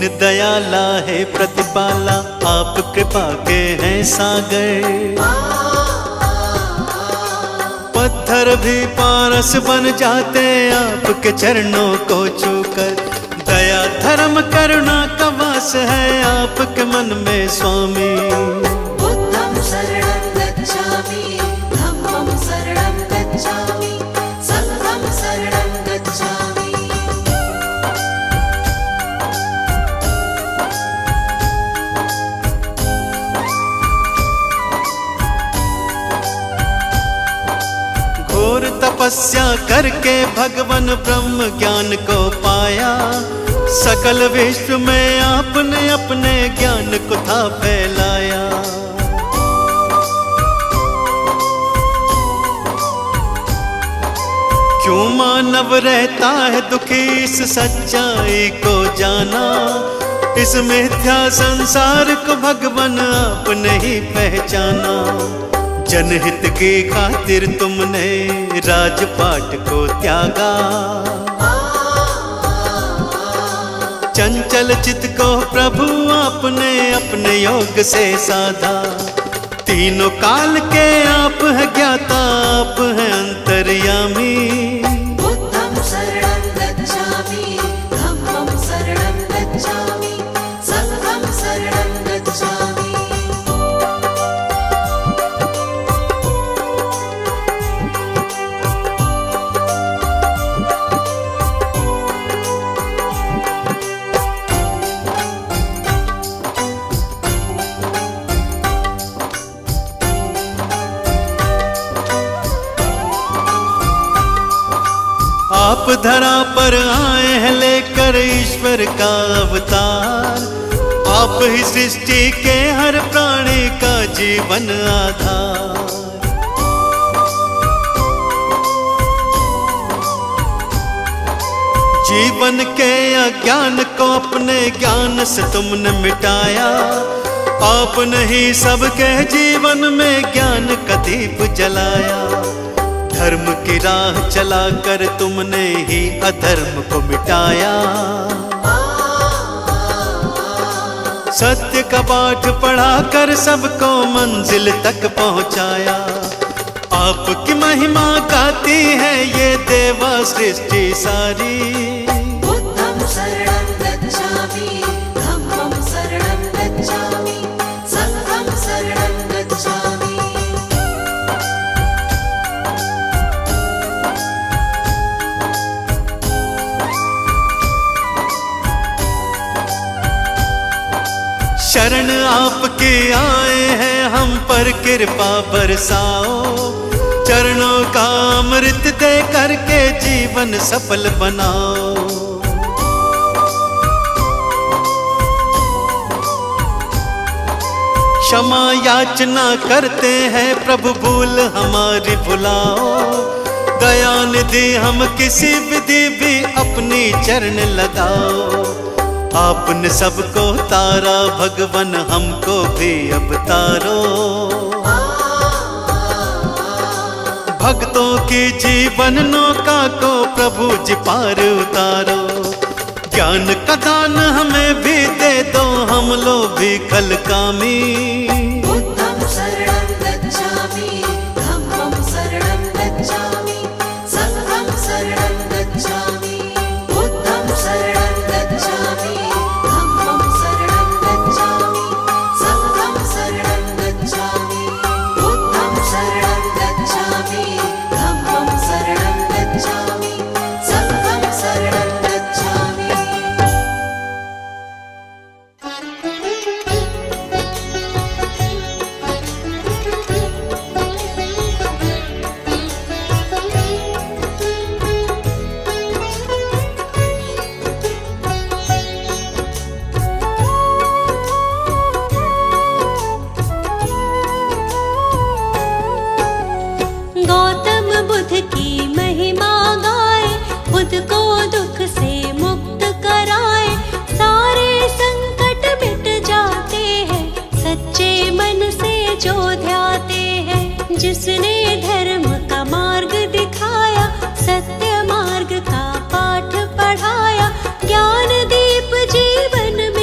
दीन दयाला है प्रतिपाला, आप कृपा के हैं सागर। पत्थर भी पारस बन जाते आपके चरणों को छूकर। दया धर्म करुणा का वास है आपके मन में स्वामी। बुद्धं शरणं गच्छामि, धम्मं शरणं गच्छामि, संघं शरणं गच्छामि। घोर तपस्या करके भगवान ब्रह्म ज्ञान को पाया। सकल विश्व में आपने अपने ज्ञान को था फैलाया। क्यों मानव रहता है दुखी इस सच्चाई को जाना। इस मिथ्या संसार को भगवान आपने ही पहचाना। जनहित की खातिर तुमने राजपाट को त्यागा। चंचल चित्त को प्रभु आपने अपने योग से साधा। तीनों काल के आप है ज्ञाता, आप है अंतर्यामी। बुद्धं शरणं गच्छामि, धम्मं शरणं गच्छामि, संघं शरणं गच्छामि। आप धरा पर आए हैं लेकर ईश्वर का अवतार। आप ही सृष्टि के हर प्राणी का जीवन आधार। जीवन के अज्ञान को अपने ज्ञान से तुमने मिटाया। आपने ही सबके जीवन में ज्ञान का दीप जलाया। धर्म की राह चलाकर तुमने ही अधर्म को मिटाया। सत्य का पाठ पढ़ाकर सबको मंजिल तक पहुंचाया। आपकी महिमा गाती है ये देवा सृष्टि सारी। बुद्धं शरणं गच्छामि, धम्मं शरणं गच्छामि, संघं शरणं गच्छामि। शरण आपके आए हैं हम पर कृपा बरसाओ। चरणों का अमृत दे करके जीवन सफल बनाओ। क्षमा याचना करते हैं प्रभु भूल हमारी भुलाओ। दया निधि हम किसी विधि भी अपनी चरण लगाओ। आपने सबको तारा भगवान हमको भी अब तारो। भक्तों की जीवन नौका को प्रभु जी पार उतारो। ज्ञान का दान हमें भी दे दो, हम लोग भी कल कामी। बुद्धं शरणं गच्छामि, धम्मं शरणं गच्छामि, संघं शरणं गच्छामि। बुद्धं शरणं गच्छामि, धम्मं शरणं गच्छामि, संघं शरणं गच्छामि। बुद्धं शरणं गच्छामि, धम्मं शरणं गच्छामि, संघं शरणं गच्छामि। गौतम बुद्ध की महिमा गाए, खुद को दुख से मुक्त कराए। सारे संकट मिट जाते हैं सच्चे मन से जो ध्याते हैं। जिसने धर्म का मार्ग दिखाया, सत्य मार्ग का पाठ पढ़ाया। ज्ञान दीप जीवन में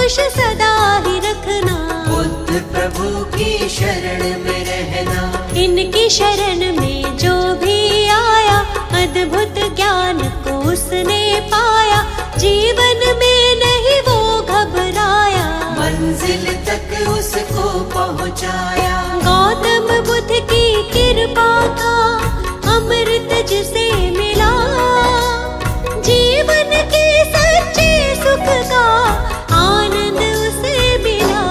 खुश सदा ही रखना। बुद्ध प्रभु की शरण में रहना। इनकी शरण में जो भी आया, अद्भुत ज्ञान को उसने पाया। जीवन में नहीं वो घबराया, मंजिल तक उसको पहुंचाया। गौतम बुद्ध की कृपा का अमृत जिसे मिला, जीवन के सच्चे सुख का आनंद उसे मिला।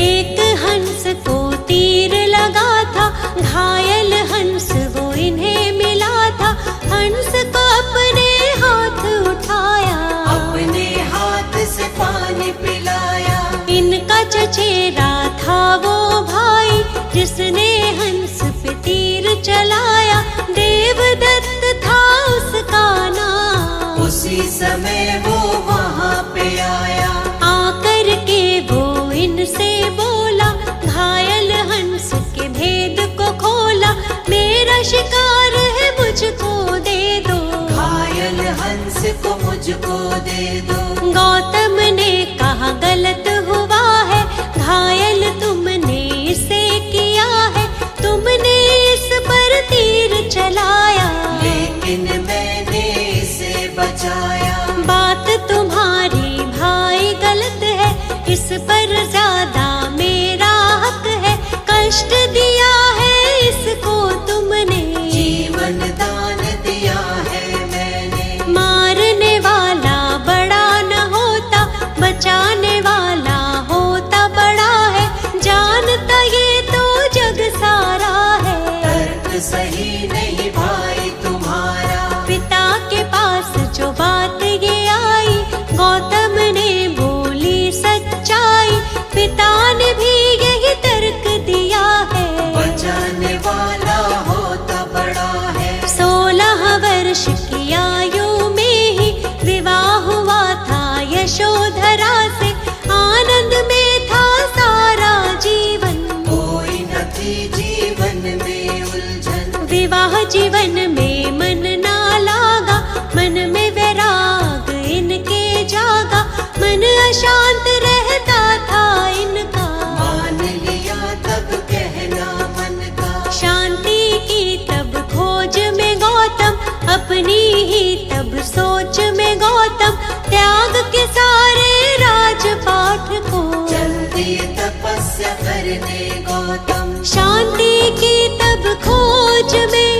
एक हंस को तीर लगा था, घायल हंस वो इन्हें मिला था। हंस को अपने हाथ उठाया, अपने हाथ से पानी पिलाया। इनका चचेरा था वो भाई, जिसने हंस पे तीर चलाया। देवदत्त था उसका नाम, उसी समय वो वहाँ पे आया। आकर के वो इनसे बोला, घायल हंस के भेद को खोला। मेरा शिकार है मुझको दे दो, घायल हंस को मुझको दे दो। गौतम ने कहा गलत हुआ है, घायल तुमने इसे किया है। तुमने इस पर तीर चलाया, लेकिन मैंने इसे बचाया। बात तुम्हारी भाई गलत है, इस पर ज्यादा मेरा हक है। कष्ट दिया है इसको तुमने, जीवन दान दिया है मैंने। मारने वाला बड़ा न होता, बचाने वाला होता बड़ा है। जानता ये तो जग सारा है, तर्क सही नहीं भाई तुम्हारा। पिता के पास जो बात ये आई, गौतम ने बोली सच्चाई। पिता ने भी यही तर्क दिया है, बचाने वाला होता बड़ा है। 16 वर्ष की आयु में ही विवाह हुआ था यशोधरा से। आनंद में था सारा जीवन, कोई न थी जीवन में उलझन। विवाह जीवन में मन ना लागा, मन में वैराग इनके जागा। मन अशांत रहता था इनका, मान लिया तब कहना मन का। शांति की तब खोज में गौतम, अपनी ही तब सोच में गौतम। त्याग के सारे राजपाट को, चल दिए तपस्या करने गौतम। शांति की तब खोज में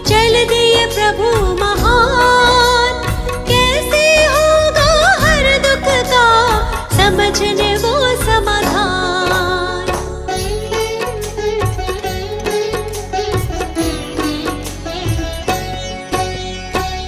चल दिए प्रभु महान। कैसे होगा हर दुख का समझने वो समाधान।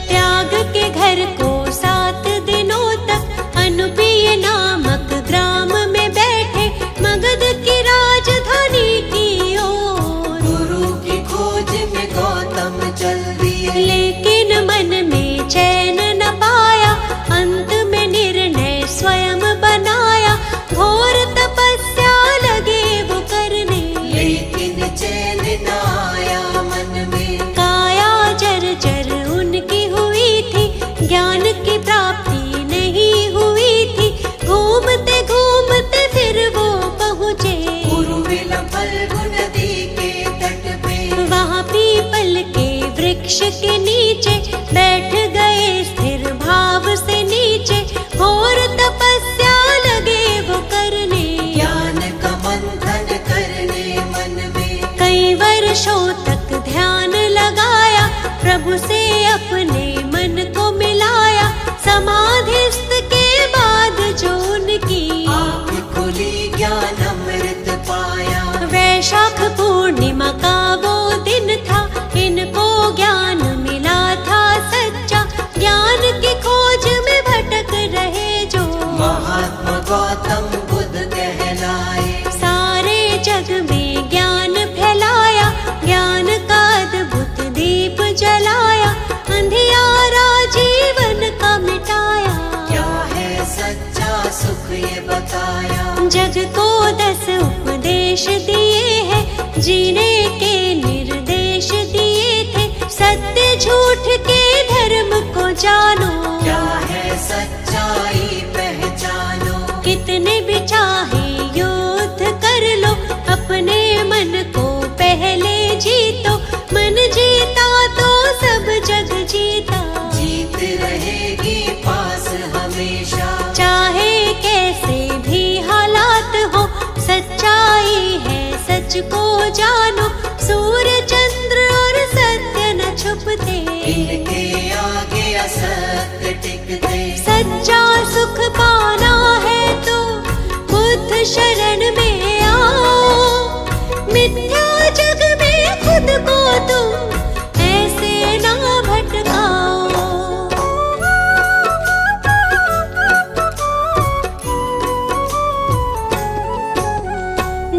त्याग के घर को 7 दिनों तक अनुपीय नामक ग्राम में बैठे, मगध की राजधानी की ओर। गुरु की खोज में गौतम चल दिए, लेकिन मन में चैन न पाया, अंत में निर्णय स्वयं बनाया। घोर तपस्या लगे वो करने, लेकिन चैन न आया मन में। काया जर्जर उनकी हुई थी, ज्ञान की प्राप्ति नहीं हुई थी। घूमते घूमते फिर वो पहुँचे उर्विला फल्गु नदी के तट पे। वहाँ पीपल के वृक्ष के नीचे बैठ गए स्थिर भाव से नीचे। घोर तपस्या लगे वो करने, ज्ञान का मंथन करने मन में। कई वर्षों तक ध्यान लगाया, प्रभु से अपने मन को मिलाया। समाधिस्थ के बाद जो उनकी आँख खुली ज्ञान अमृत पाया। वैशाख पूर्णिमा का वो दिन था, इनको ज्ञान मिला था सच्चा। ज्ञान की खोज में भटक रहे जो, महात्मा गौतम बुद्ध कहलाए। सारे जग में ज्ञान फैलाया। ज्ञान का अद्भुत दीप जलाया, अंधियारा जीवन का मिटाया। क्या है सच्चा सुख ये बताया। जग को 10 उपदेश दिए हैं, जीने के निर्देश दिए थे। जानो, क्या है सच्चाई पहचानो। कितने भी चाहे युद्ध कर लो, अपने मन को पहले जीतो। मन जीता तो सब जग जीता, जीत रहेगी पास हमेशा। चाहे कैसे भी हालात हो, सच्चाई है सच को जानो। सूर्य चंद्र और सत्य न छुपते, इनके आगे असत्य टिकते। सच्चा सुख पाना है तो बुद्ध शरण में आओ। मिथ्या जग में खुद को तुम ऐसे ना भटकाओ।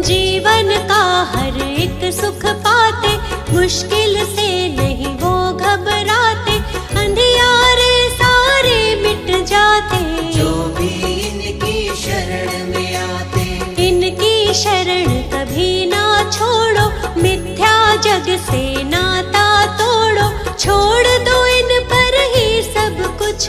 जीवन का हर एक सुख पाते, मुश्किल से नहीं वो घबराते। अंधियारे सारे मिट जाते, जो भी इनकी शरण में आते। इनकी शरण कभी ना छोड़ो, मिथ्या जग से नाता तोड़ो। छोड़ दो इन पर ही सब कुछ,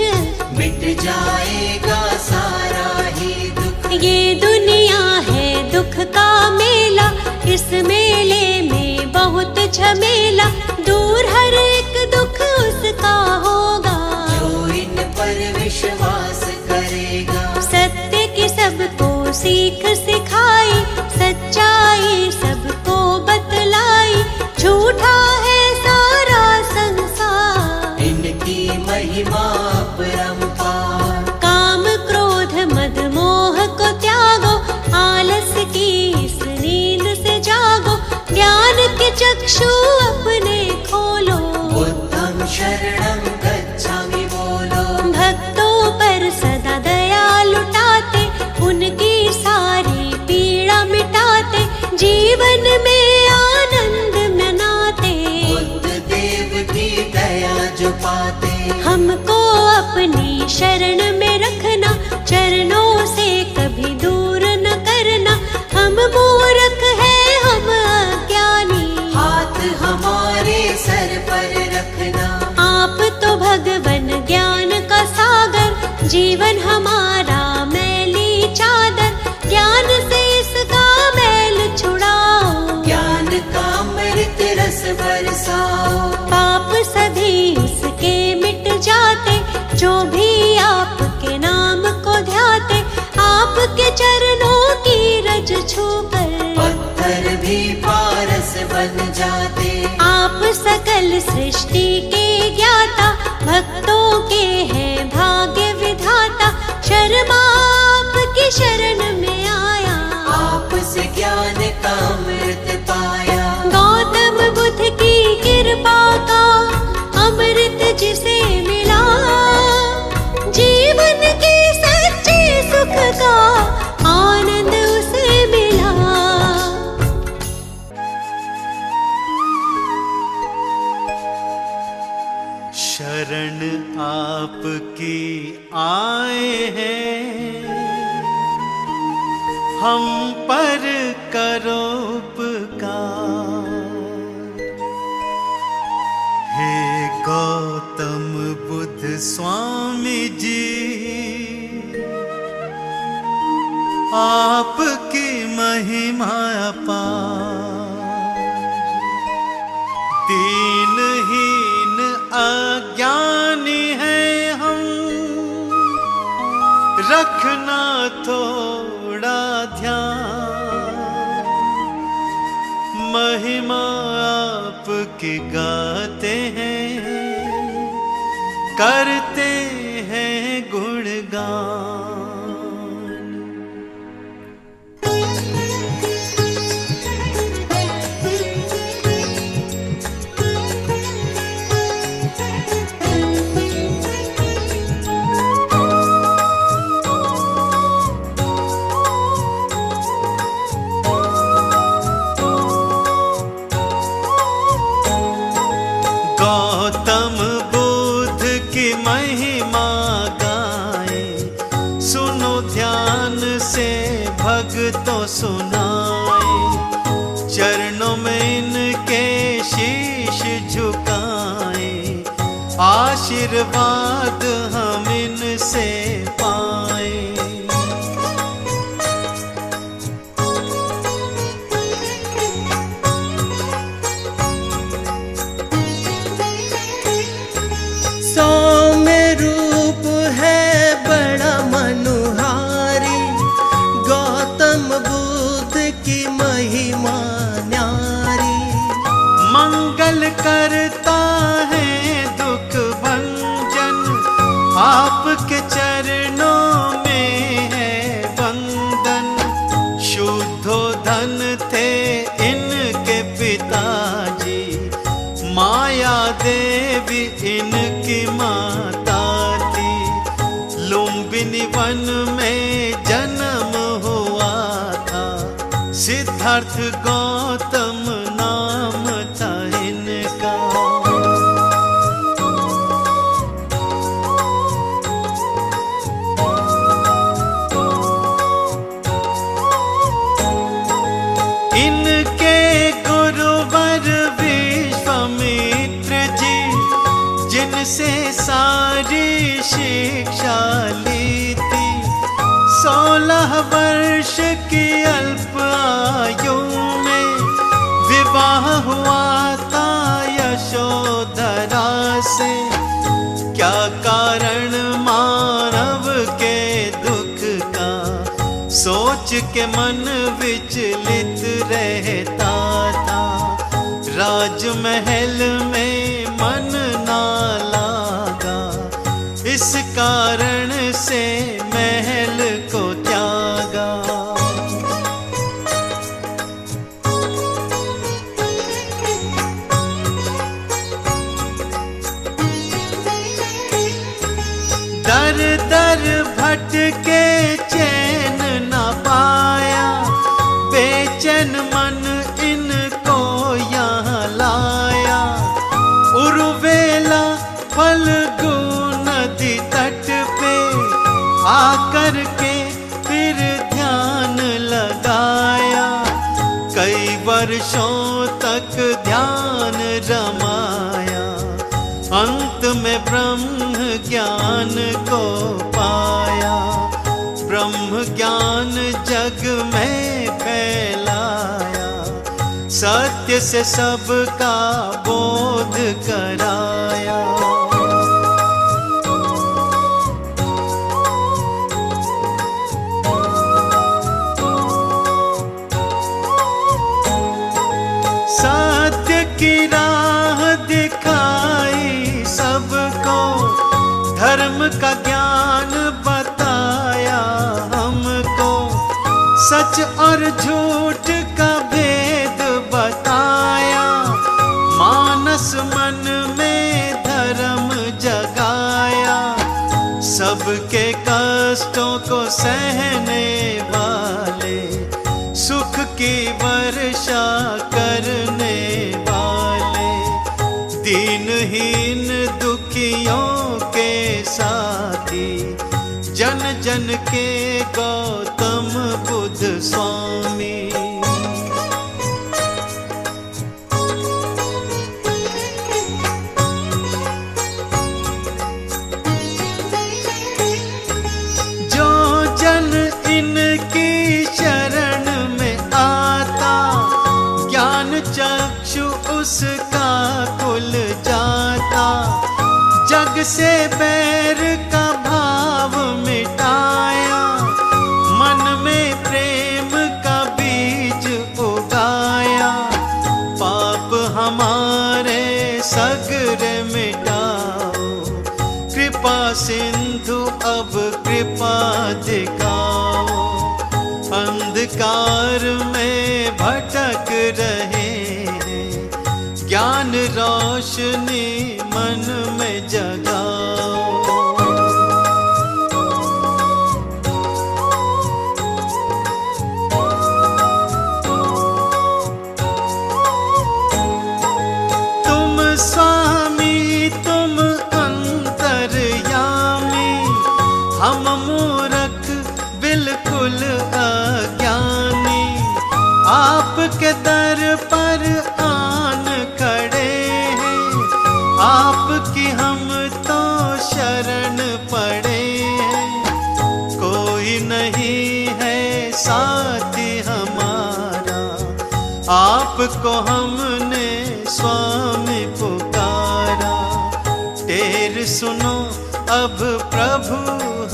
मिट जाएगा सारा ही दुख। ये दुनिया है दुख का मेला, इस मेले में बहुत झमेला। दूर हर एक दुख उसका होगा, जो इन पर विश्वास करेगा। सत्य की सबको सीख सिखाई, सच्चाई सबको बतलाई। झूठा है सारा संसार, इनकी महिमा अपरंपार। काम क्रोध मद मोह को त्यागो, आलस की इस नींद से जागो। ज्ञान के चक्षु अपने खोलो, बुद्धं शरणं गच्छामि बोलो। भक्तों पर सदा दया लुटाते, उनकी सारी पीड़ा मिटाते। जीवन में आनंद मनाते, बुद्ध देव की दया जो पाते। हमको अपनी शरण में रखना, चरणों से कभी दूर न करना। हम मूर्ख हैं हम अज्ञानी, हाथ हमारे सर पर रखना। आप तो भगवन ज्ञान का सागर। जीवन हमारा मैली चादर, ज्ञान से इसका मैल छुड़ाओ। ज्ञान का अमृत रस बरसाओ। पाप सभी उसके मिट जाते, जो भी आपके नाम को ध्याते। आपके चरणों की रज छूकर पत्थर भी पारस बन जाते। आप सकल सृष्टि के ज्ञाता, भक्तों के हैं भाग्य विधाता। शर्मा आपकी शरण में आया, आपसे ज्ञान का अमृत पाया। गौतम बुद्ध की कृपा का अमृत जिसे मिला, जीवन के सच्चे सुख का आनंद उसे मिला। शरण आपकी आए हैं, हम पर करो उपकार। हे गौतम बुद्ध स्वामी जी, आपकी महिमा अपार। दीनहीन अज्ञानी हैं हम, रखना थोड़ा ध्यान। महिमा आपकी गाते हैं, करते हैं गुणगान। गौतम बुद्ध की महिमा गाए, सुनो ध्यान से भक्तों सुनाए। चरणों में इनके शीश झुकाए, आशीर्वाद हम इनसे पाए। सौम्य रूप है बड़ा मनोहारी, गौतम बुद्ध की महिमा न्यारी। मंगल करता है दुख भंजन, आपके चरणों में है वंदन। शुद्धोधन थे इनके पिताजी, माया देवी इनकी माता थी। लुम्बिनी वन में जन्म हुआ था, सिद्धार्थ गौतम नाम था इनका। इनके गुरुवर विश्वामित्र जी, जिनसे सारी शिक्षा ली थी। 16 वर्ष की अल्प आयु में विवाह हुआ था यशोधरा से। क्या कारण मानव के दुख का, सोच के मन विचलित रहता था। राजमहल में मन ना लागा, इस कारण से महल को त्यागा। दर दर भटके चैन न पाया, बेचैन मन इनको यहाँ लाया। उर्वेला फल्गु नदी तट पे आकर के फिर ध्यान लगाया। कई वर्षों तक ध्यान रमाया, अंत में ब्रह्म ज्ञान को पाया। ब्रह्म ज्ञान जग में फैलाया, सत्य से सबका बोध कराया। सत्य की राह दिखाई सबको, धर्म का ज्ञान बताया हमको। सच और झूठ का भेद बताया, मानस मन में धर्म जगाया। सबके कष्टों को सहने वाले, सुख की वर्षा करने वाले। दीनहीन दुखियों के साथी, जन जन के गौतम बुद्ध स्वामी। जो जन इनकी शरण में आता, ज्ञान चक्षु उसका खुल जाता। जग से बैर का भाव मिटाया, मन में प्रेम का बीज उगाया। पाप हमारे सगरे मिटाओ, कृपा सिंधु अब कृपा दिखाओ। अंधकार में भटक रहे हैं, ज्ञान रोशनी मन में जगाओ। तुम स्वामी तुम अंतर्यामी, हम मूर्ख बिल्कुल अज्ञानी। आपके दर पर आन खड़े हैं, आपकी हम आपको हमने स्वामी पुकारा, टेर सुनो अब प्रभु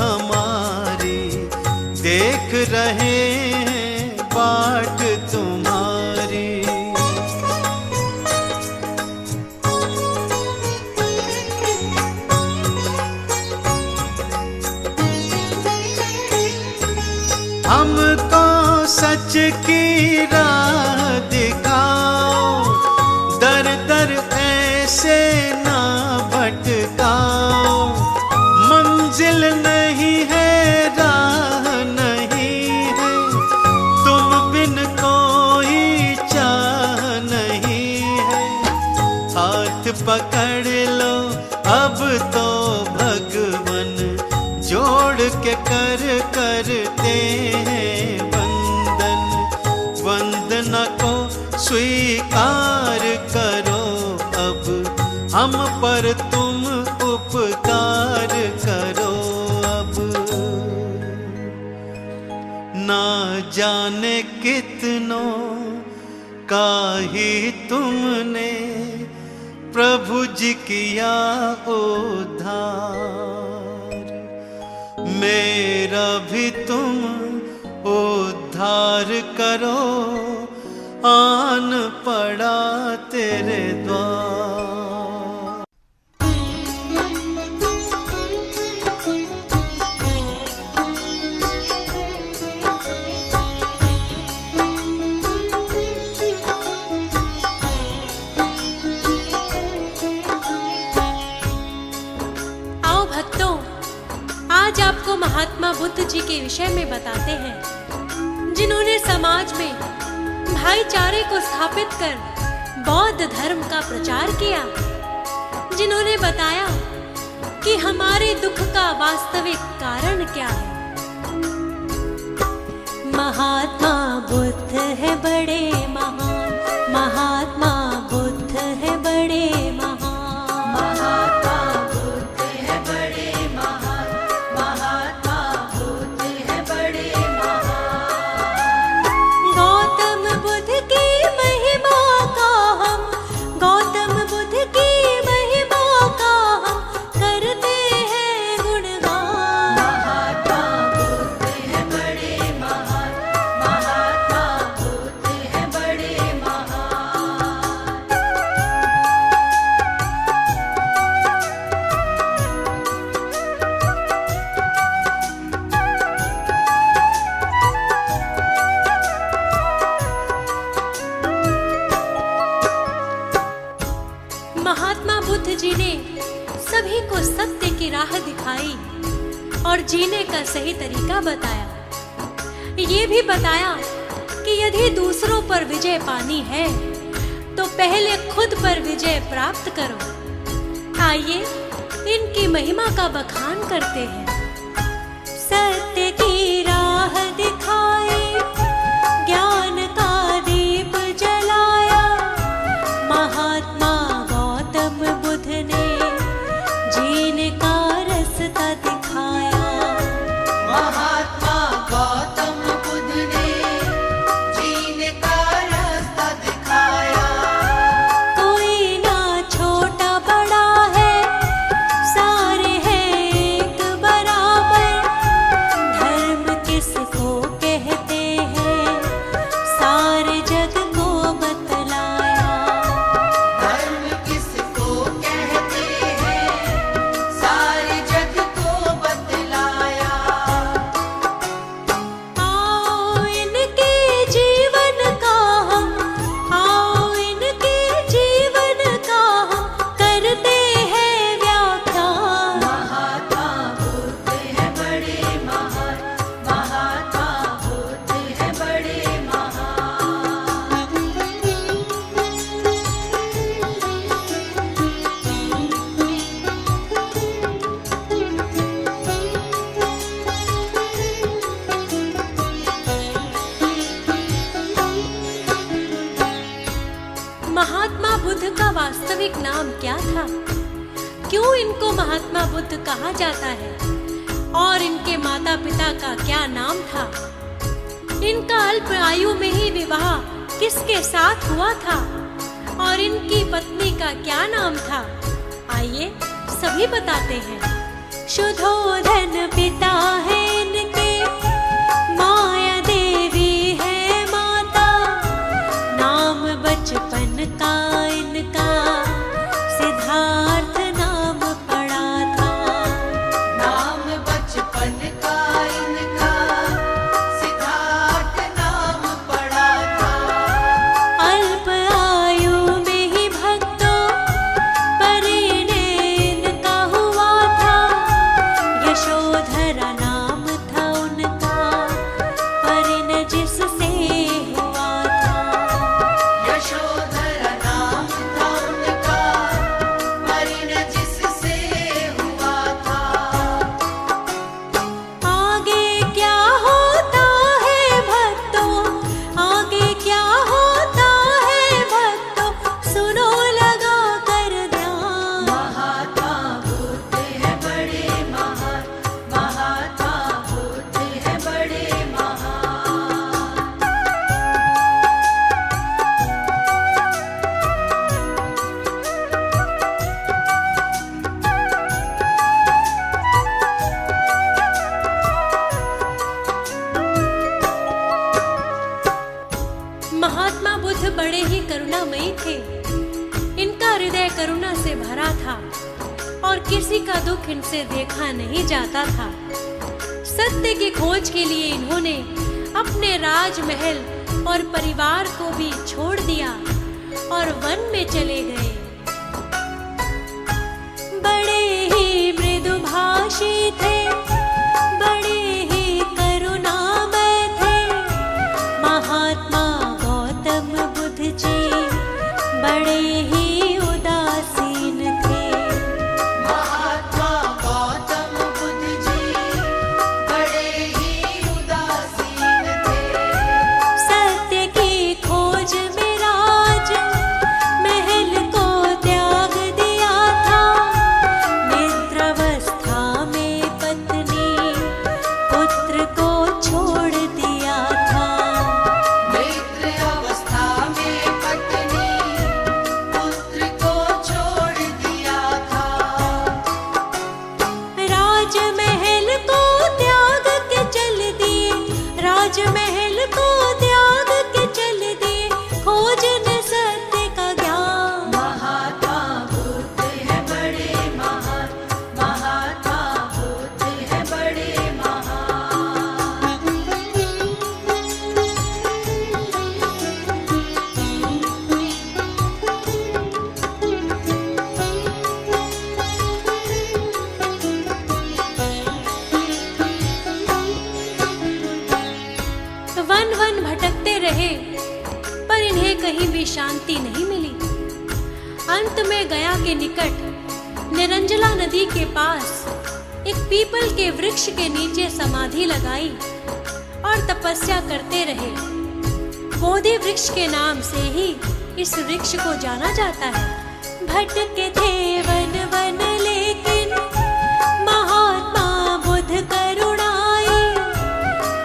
हमारी, देख रहे हैं बाट तुम्हारी। हमको सच की राह दिखाओ, दर दर ऐसे ना भटकाओ, मंजिल नहीं है राह नहीं है, तुम बिन कोई चाह नहीं है। हाथ पकड़ लो अब तो भगवन, जोड़ के करते हैं वंदन, वंदना को स्वीकार करो अब, हम पर तुम उपकार करो अब। ना जाने कितनों का ही तुमने प्रभु जी किया उद्धार, मेरा भी तुम उद्धार करो, आन पड़ा तेरे द्वार। आओ भक्तों, आज आपको महात्मा बुद्ध जी के विषय में बताते हैं, जिन्होंने समाज में भाईचारे को स्थापित कर बौद्ध धर्म का प्रचार किया, जिन्होंने बताया कि हमारे दुख का वास्तविक कारण क्या है। महात्मा बुद्ध है बड़े महान, महात्मा बुद्ध है बड़े महान, महात्मा बुद्ध है बड़े महान, महात्मा बुद्ध है बड़े महान। गौतम बुद्ध की महिमा का हम, गौतम बुद्ध की महिमा का हम करते हैं गुणगान। महात्मा बुद्ध है बड़े महान, महात्मा बुद्ध है बड़े महान। महात्मा बुद्ध जी ने सभी को सत्य की राह दिखाई और जीने का सही तरीका बताया। ये भी बताया कि यदि दूसरों पर विजय पानी है तो पहले खुद पर विजय प्राप्त करो। आइए इनकी महिमा का बखान करते हैं। सत्य की राह दिखाई, ज्ञान का दीप जलाया, महात्मा गौतम बुद्ध ने जीने का रास्ता दिखाया। महात्मा गौतम बुद्ध ने जीने का रास्ता दिखाया। कोई ना छोटा बड़ा है, सारे हैं एक बराबर, धर्म किसको कहते हैं सारे जग को बतलाया। धर्म किसको कहते हैं सारे जग को बतलाया। आओ इनके जीवन का हम, आओ इनके जीवन का हम करते हैं व्याख्यान। महात्मा बुद्ध है बड़े महान, महात्मा बुद्ध है बड़े महान। महात्मा बुद्ध का वास्तविक नाम क्या था? क्यों इनको महात्मा बुद्ध कहा जाता है? और इनके माता पिता का क्या नाम था? इनका अल्प आयु में ही विवाह किसके साथ हुआ था और इनकी पत्नी का क्या नाम था, आइए सभी बताते हैं। शुद्धोधन पिता है इनके, माया देवी है माता, नाम बचपन का इनका सिद्धार्थ नाम पड़ा था। नाम बचपन का इनका सिद्धार्थ नाम पड़ा था। अल्प आयु में ही भक्तों परिणय इनका हुआ था, यशोधरा नाम था उनका परिणय जिससे हुआ था। यशोधरा नाम था उनका परिणय जिससे हुआ था। आगे क्या होता है भक्तों, आगे क्या होता है भक्तों, सुनो लगा कर ध्यान। महात्मा बुद्ध है बड़े महान, महात्मा बुद्ध है बड़े महान। महात्मा बुद्ध बड़े ही करुणामयी थे। इनका हृदय करुणा से भरा था और किसी का दुख इनसे देखा नहीं जाता था। सत्य की खोज के लिए इन्होंने अपने राजमहल और परिवार को भी छोड़ दिया और वन में चले गए। बड़े ही मृदुभाषी थे, बड़े ही करुणामय थे महात्मा गौतम बुद्ध जी, बड़े ही उदासीन थे। महात्मा गौतम बुद्ध जी बड़े ही उदासीन थे। सत्य की खोज में राज महल को त्याग दिया था, निद्रावस्था में पत्नी पुत्र को छोड़ दिया था। मित्र अवस्था में पत्नी पुत्र को छोड़ दिया था। राजमहल को त्याग के चल दिए, राजमहल को त्याग के चल दिए, खोजने सत्य का ज्ञान। महात्मा बुद्ध है बड़े महान, महात्मा बुद्ध है बड़े महान। वन वन भटकते रहे पर इन्हें कहीं भी शांति नहीं मिली। अंत में गया के निकट निरंजला नदी के पास एक पीपल के वृक्ष के नीचे समाधि लगाई और तपस्या करते रहे। बोधि वृक्ष के नाम से ही इस वृक्ष को जाना जाता है। भटके थे वन वन लेकिन महात्मा बुद्ध करुणाई,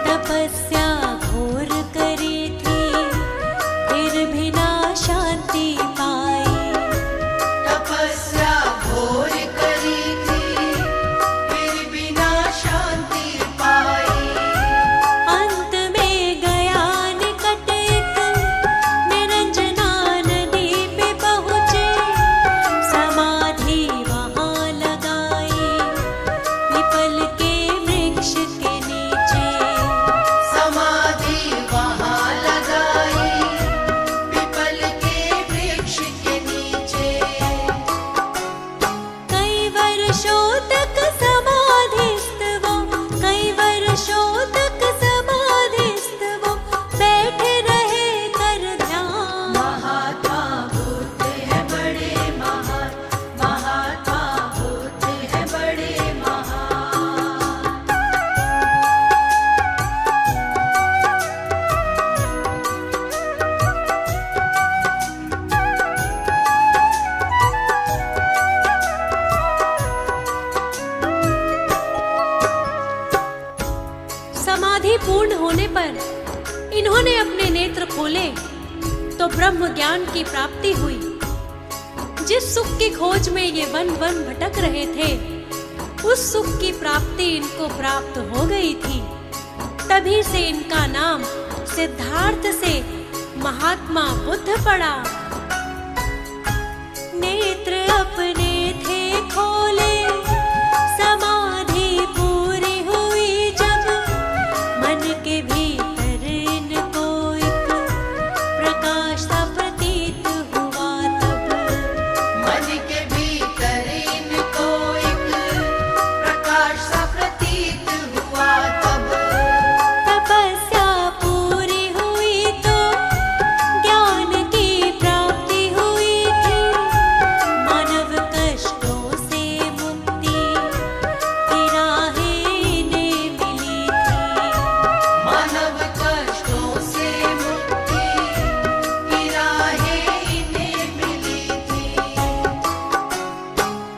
तपस्या घोर करी थी फिर भी ना शांति पाई। तपस्या घोर करी थी फिर भी ना शांति पाई। अंत में गया निकट एक निरंजना नदी पे पहुँचे, समाधि वहाँ लगाई पीपल के वृक्ष के नीचे। समाधि वहाँ लगाई पीपल के वृक्ष के नीचे। कई वर्षों तक समाधिस्थ वो, कई वर्षों तक समाधिस्थ वो, बैठे रहे कर ध्यान। महात्मा बुद्ध है बड़े महान, महात्मा बुद्ध है बड़े महान। समाधि पूर्ण होने पर इन्होंने अपने नेत्र खोले तो ब्रह्म ज्ञान की प्राप्ति हुई। जिस सुख की खोज में ये वन वन भटक रहे थे, उस सुख की प्राप्ति इनको प्राप्त हो गई थी। तभी से इनका नाम सिद्धार्थ से महात्मा बुद्ध पड़ा। नेत्र अपने थे खोले, समाधि पूरी हुई जब, मन के भीतर इनको एक प्रकाश सा प्रतीत हुआ तब। मन के भीतर इनको एक प्रकाश सा प्रतीत हुआ तब। तपस्या पूरी हुई तो ज्ञान की प्राप्ति हुई थी। मानव कष्टों से मुक्ति की राहें इन्हें मिली थी। मानव कष्टों से मुक्ति की राहें इन्हें मिली थी।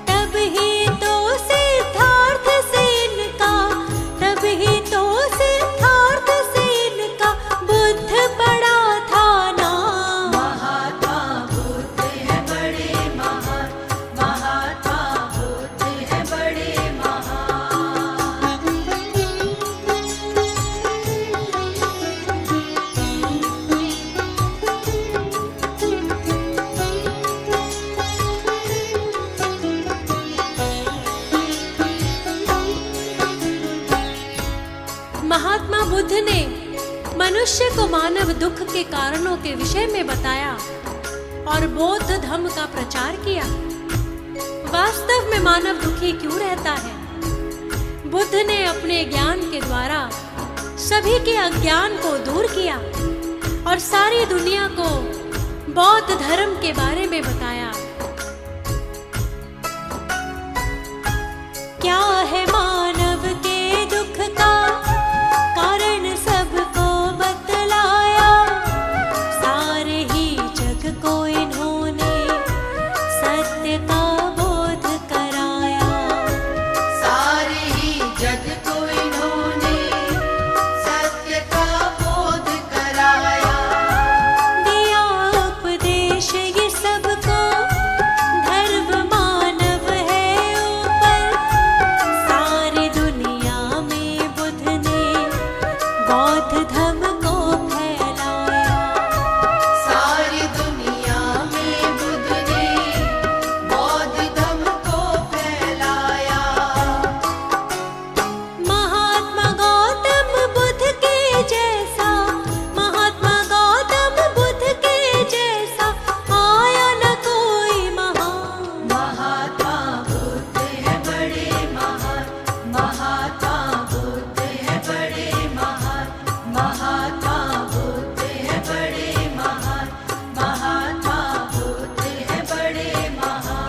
तब ही तो सिद्धार्थ से इनका, तब ही तो सिद्धार्थ से इनका बुद्ध पड़ा था नाम। महात्मा बुद्ध है बड़े महान, महात्मा बुद्ध है बड़े महान। महात्मा बुद्ध ने मनुष्य को मानव दुख के कारणों के विषय में बताया और बौद्ध धर्म का प्रचार किया। वास्तव में मानव दुखी क्यों रहता है? बुद्ध ने अपने ज्ञान के द्वारा सभी के अज्ञान को दूर किया और सारी दुनिया को बौद्ध धर्म के बारे में बताया। क्या है मानव के दुख का कारण सबको बतलाया। सारे ही जग को इन्होंने सत्य का बोध कराया। सारे ही जग को इन्होंने सत्य का बोध कराया। दिया उपदेश ये सबको, धर्म मानव है ऊपर। सारी दुनिया में बुद्ध ने बौद्ध धर्म को फैलाया। सारी दुनिया में बुद्ध ने बौद्ध धर्म को फैलाया। महात्मा गौतम बुद्ध के जैसा, महात्मा गौतम बुद्ध के जैसा आया न कोई महान। महात्मा बुद्ध है बड़े महान, महात्मा बुद्ध है बड़े महान। महात्मा बुद्ध है बड़े महान, महात्मा बुद्ध है बड़े महान।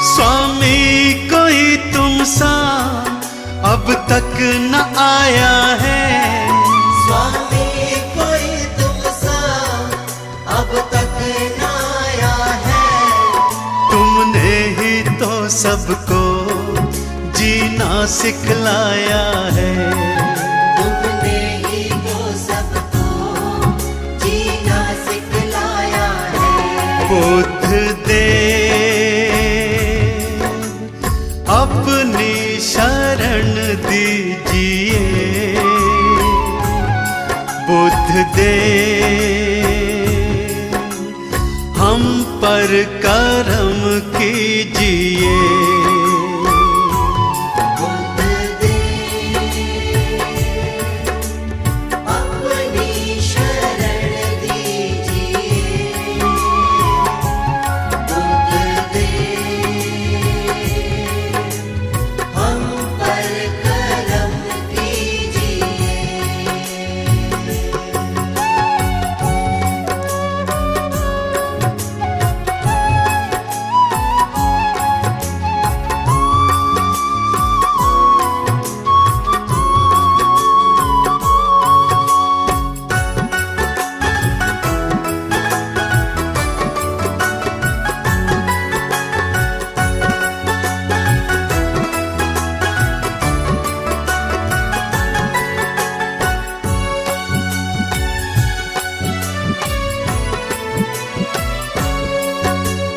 स्वामी कोई तुम सा अब तक न आया है। स्वामी कोई तुमसा अब तक न आया है। तुमने ही तो सबको जीना सिखलाया है। तुमने ही तो सबको जीना सिखलाया है। बुद्ध दे अपनी शरण दी बुद्ध दे हम पर करम कीजिए। बुद्ध दे अपनी शरण दीजिए। बुद्ध दे हम पर करम कीजिए।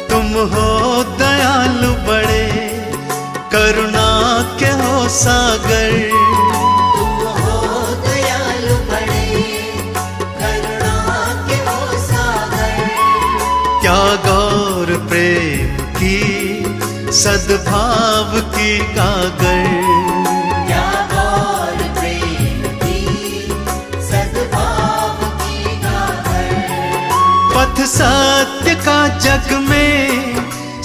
तुम हो दयालु बड़े, करुणा के हो सागर। तुम हो दयालु बड़े, करुणा के हो सागर। त्याग और प्रेम की सद्भाव की गागर। त्याग और प्रेम की सद्भाव की गागर। पथ सत्य का जग में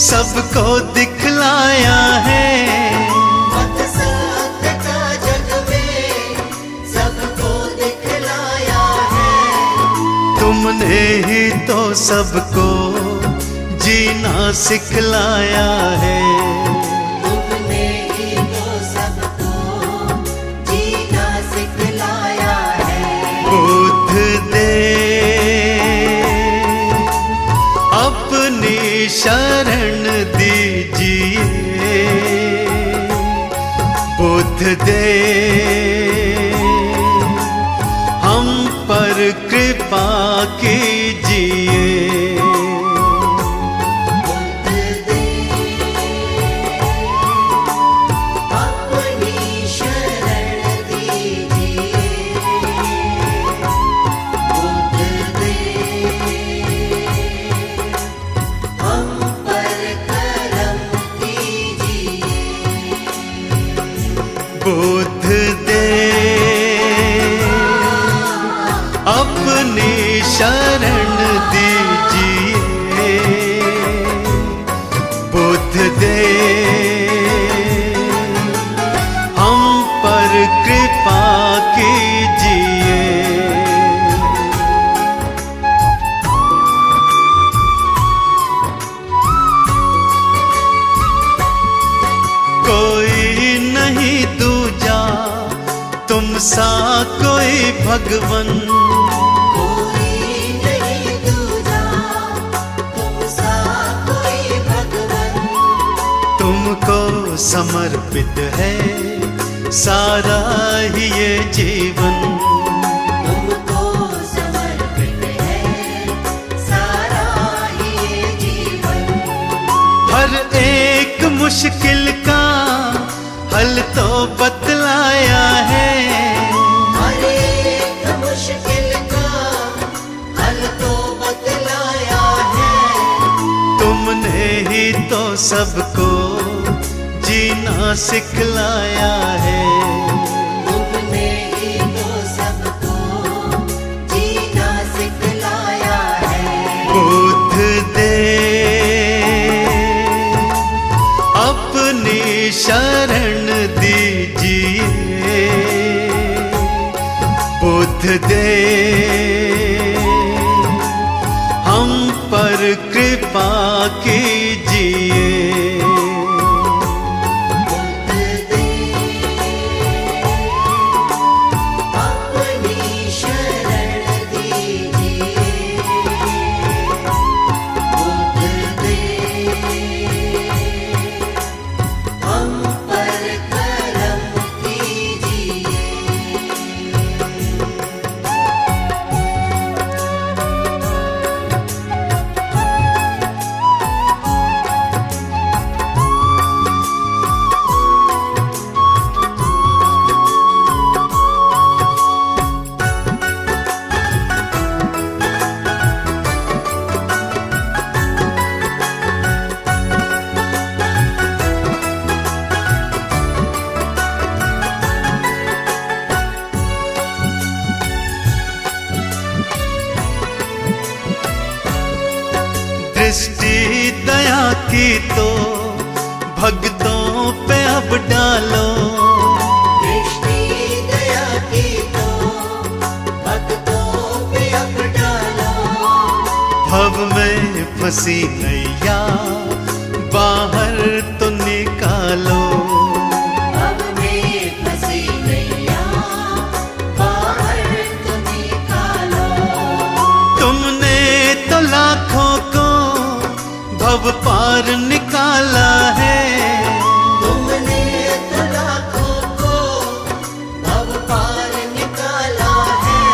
सबको दिखलाया है। पथ सत्य का जग में सबको दिखलाया है। तुमने ही तो सबको जीना सिखलाया है। तुमने ही तो सबको जीना सिखलाया है। बुद्ध दे अपनी शरण दीजिए। बुद्ध दे हम पर कृपा कीजिए। बुद्ध दे अपनी शरण दीजिए। बुद्ध दे हम पर करम कीजिए। बुद्ध दे अपनी शरण दीजिए। बुद्ध दे हम पर कृपा कीजिए। कोई नहीं दूजा तुम सा कोई भगवन। कोई नहीं दूजा तुम सा कोई भगवन। तुमको समर्पित है सारा ही ये जीवन। तुमको समर्पित है सारा ही ये जीवन। हर एक मुश्किल का हल तो बतलाया है। हर एक मुश्किल का हल तो बतलाया है। तुमने ही तो सबको जीना सिखलाया है। तुमने ही तो सबको जीना सिखलाया है। बुद्ध दे अपनी शरण दीजिए। बुद्ध दे हम पर कृपा कीजिए। बुद्ध दे अपनी शरण दीजिए। बुद्ध दे हम पर करम कीजिए। दृष्टि दया की तो भक्तों पे अब डालो। दृष्टि दया की तो भक्तों पे अब डालो। भव में फंसी नैया बाहर तो निकालो। अब में फंसी नैया बाहर तो निकालो। तुमने तो लाखों को भव पार निकाला है। तुमने तो लाखों को भव पार निकाला है।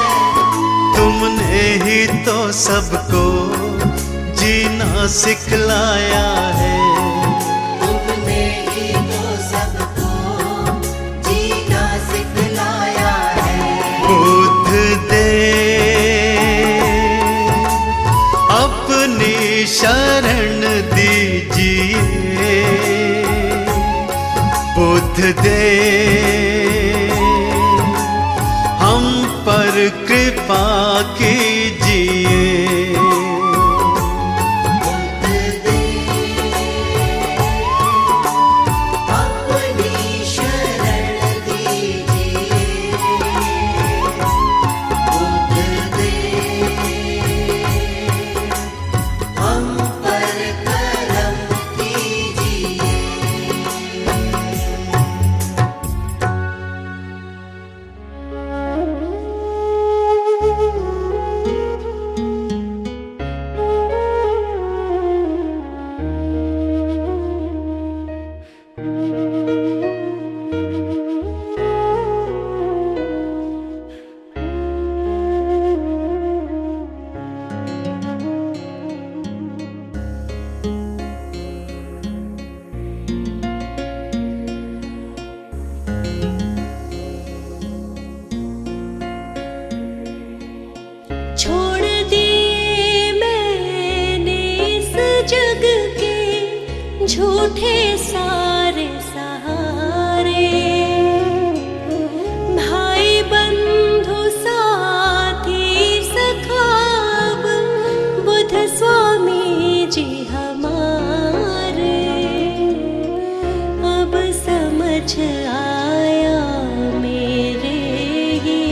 तुमने ही तो सबको जीना सिखलाया है। तुमने ही तो सबको जीना सिखलाया है। बुद्ध दे अपनी शरण दीजिए। बुद्ध दे हम पर कृपा कीजिए। बुद्ध दे अपनी शरण दीजिए। बुद्ध दे हम पर करम कीजिए। छोड़ दिए मैंने इस जग के झूठे सारे सहारे। भाई बंधु साथी सखाब बुद्ध स्वामी जी हमारे। अब समझ आया मेरे ये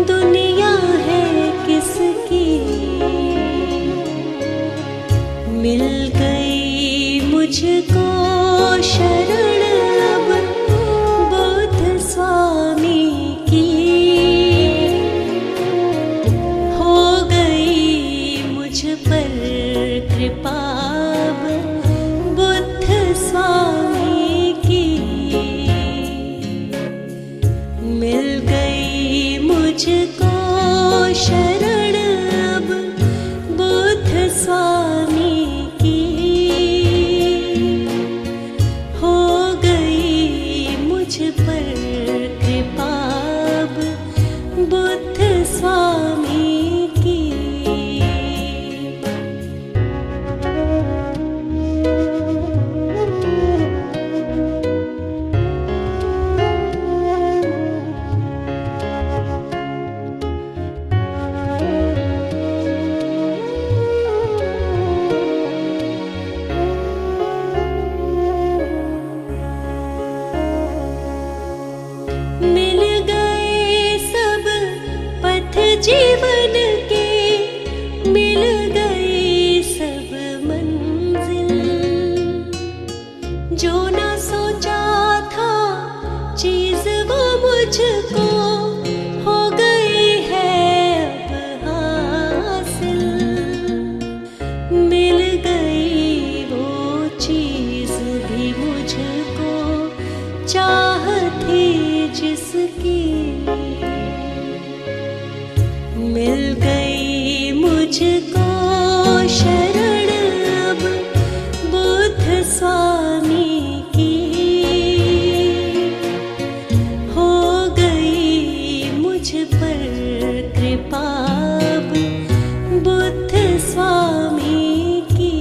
दुनिया है किसकी। मिल गई मुझको शरण अब बुद्ध स्वामी की। हो गई मुझ पर कृपा अब बुद्ध स्वामी की। मिल गई मुझको शरण अब बुद्ध स्वामी की। हो गई मुझ पर कृपा अब बुद्ध स्वामी की। मिल गए सब पथ जीवन के। मिल गई सब मंजिल। जो ना सोचा था चीज वो मुझको हो गई है अब हासिल। मिल गई वो चीज भी मुझको चाह थी जिसकी। मिल गई मुझको शरण अब बुद्ध स्वामी की। हो गई मुझ पर कृपा अब बुद्ध स्वामी की।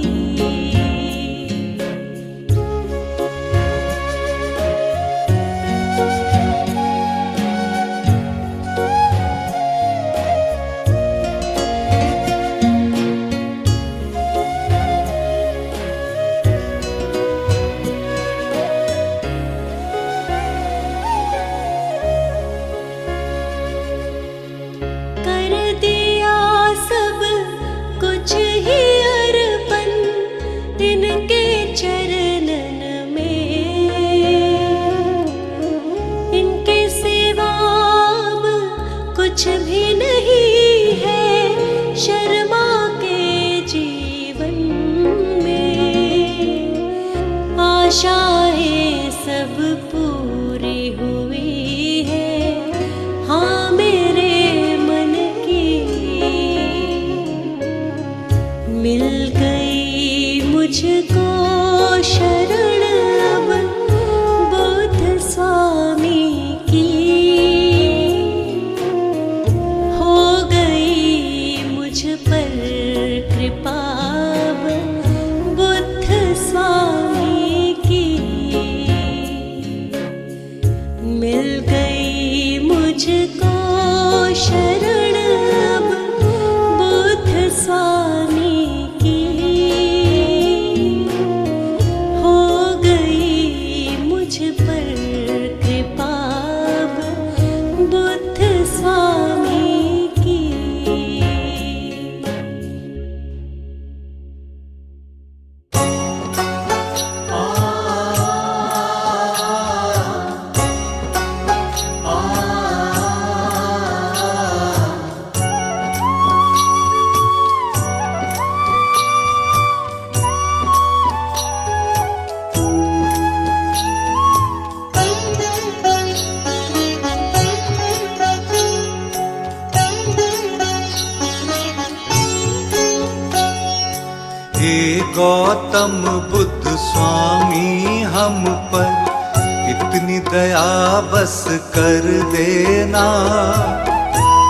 हे गौतम बुद्ध स्वामी हम पर इतनी दया बस कर देना,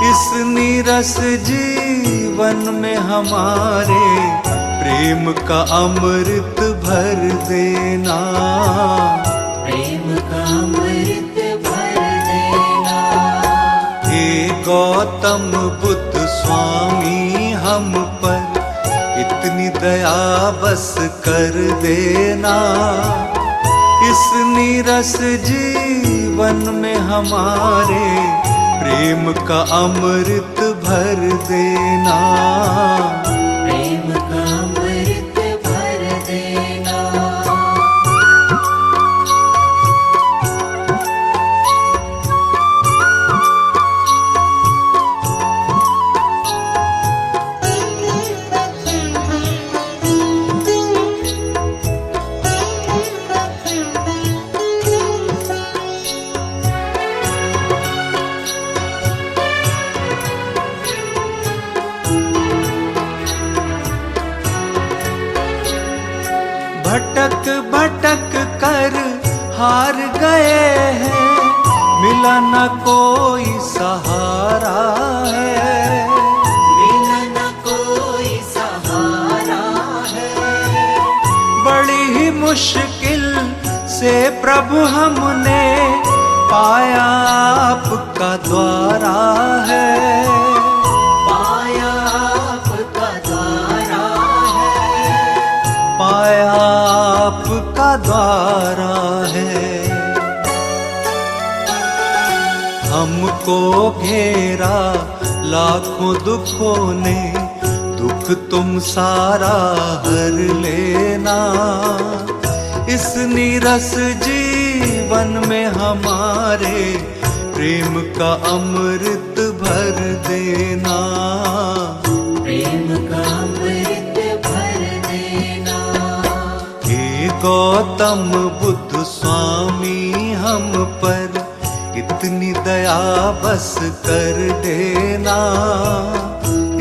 इस नीरस जीवन में हमारे प्रेम का अमृत भर देना, प्रेम का अमृत भर देना। हे गौतम बुद्ध स्वामी हम पर इतनी दया बस कर देना, इस नीरस जीवन में हमारे प्रेम का अमृत भर देना, प्रेम का अमृत भर देना। भटक भटक कर हार गए हैं, मिला न कोई सहारा है, बिना न कोई सहारा है। बड़ी ही मुश्किल से प्रभु हमने पाया आपका द्वारा है, पाया आपका द्वारा है, पाया आपका द्वारा है। हमको घेरा लाखों दुखों ने, दुख तुम सारा हर लेना, इस नीरस जीवन में हमारे प्रेम का अमृत भर देना, प्रेम का अमृत भर देना। हे गौतम बुद्ध स्वामी हम पर इतनी दया बस कर देना,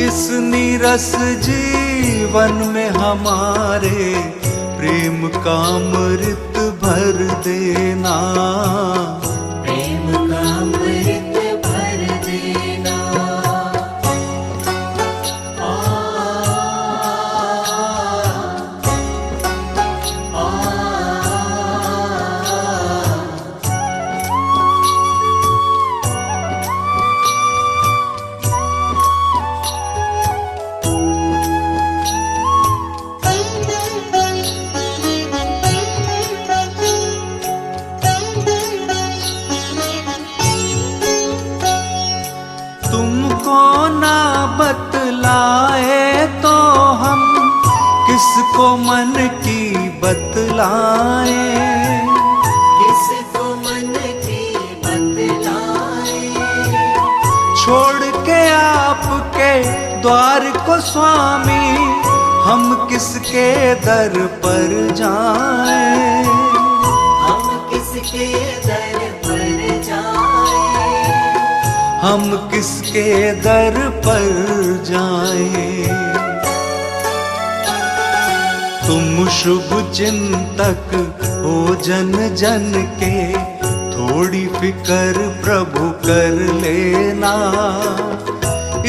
इस नीरस जीवन में हमारे प्रेम का अमृत भर देना, प्रेम का अमृत भर देना। तुमको ना बतलाए तो हम किसको मन की बतलाए, किसको मन की बतलाए। छोड़ के आपके द्वार को स्वामी हम किसके दर पर जाएं, हम किसके दर पर जाए, हम किसके दर पर जाएं। तुम शुभ चिंतक हो जन जन के, थोड़ी फिकर प्रभु कर लेना,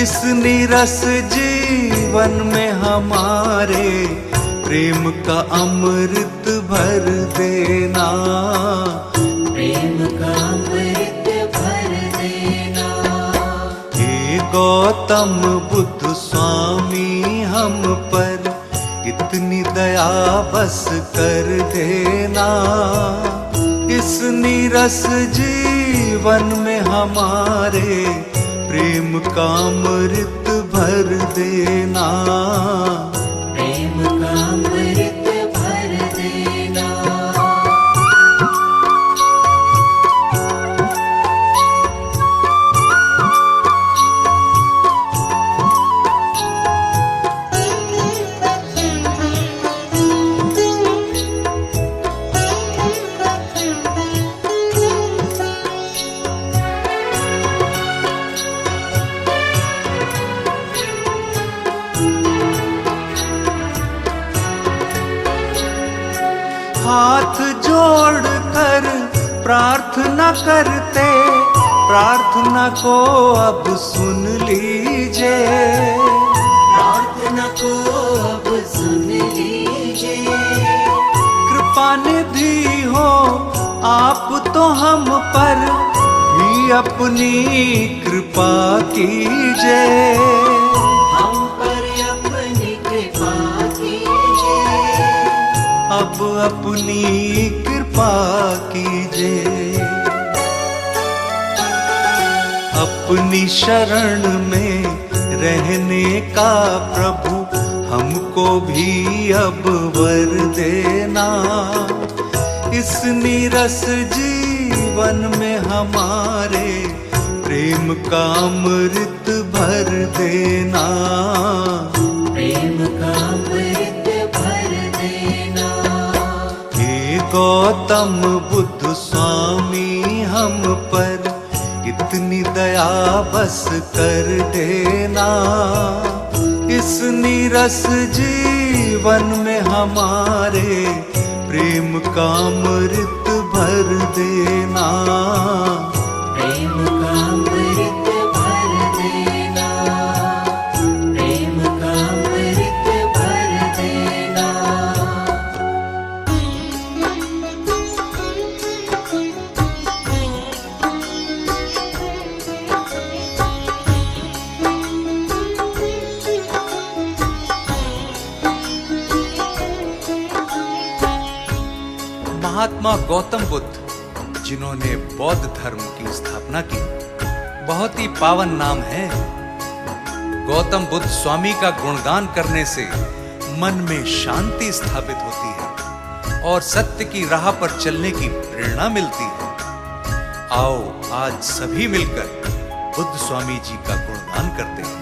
इस नीरस जीवन में हमारे प्रेम का अमृत भर देना, प्रेम का अमृत भर देना। हे गौतम बुद्ध स्वामी हम पर इतनी दया बस कर देना, इस नीरस जीवन में हमारे प्रेम का अमृत भर देना, प्रेम का अमृत भर देना। प्रार्थना करते, प्रार्थना को अब सुन लीजिए, प्रार्थना को अब सुन लीजिए। कृपा निधि हो आप तो हम पर भी अपनी कृपा कीजिए, हम पर अपनी कृपा कीजिए। अब अपनी कृपा कीजिए। अपनी शरण में रहने का प्रभु हमको भी अब वर देना, इस नीरस जीवन में हमारे प्रेम का अमृत भर देना, प्रेम का अमृत भर देना। हे गौतम बुद्ध स्वामी हम पर इतनी दया बस कर देना, इस नीरस जीवन में हमारे प्रेम का अमृत भर देना, प्रेम का अमृत भर देना, प्रेम का अमृत भर देना। महात्मा गौतम बुद्ध जिन्होंने बौद्ध धर्म की स्थापना की, बहुत ही पावन नाम है। गौतम बुद्ध स्वामी का गुणगान करने से मन में शांति स्थापित होती है और सत्य की राह पर चलने की प्रेरणा मिलती है। आओ आज सभी मिलकर बुद्ध स्वामी जी का गुणगान करते हैं।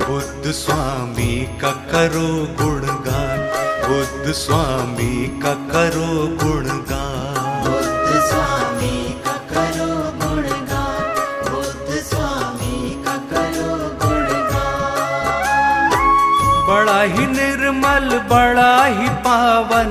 बुद्ध स्वामी का करो गुणगान, बुद्ध स्वामी का करो गुणगान, बुद्ध स्वामी का करो गुणगान, बुद्ध स्वामी का करो गुणगान। बड़ा ही निर्मल, बड़ा ही पावन,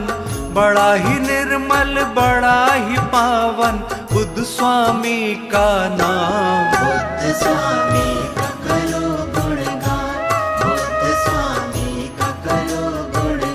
बड़ा ही निर्मल, बड़ा ही पावन बुद्ध स्वामी का नाम, बुद्ध स्वामी का करो गुणगान, बुद्ध स्वामी का करो गुणगान।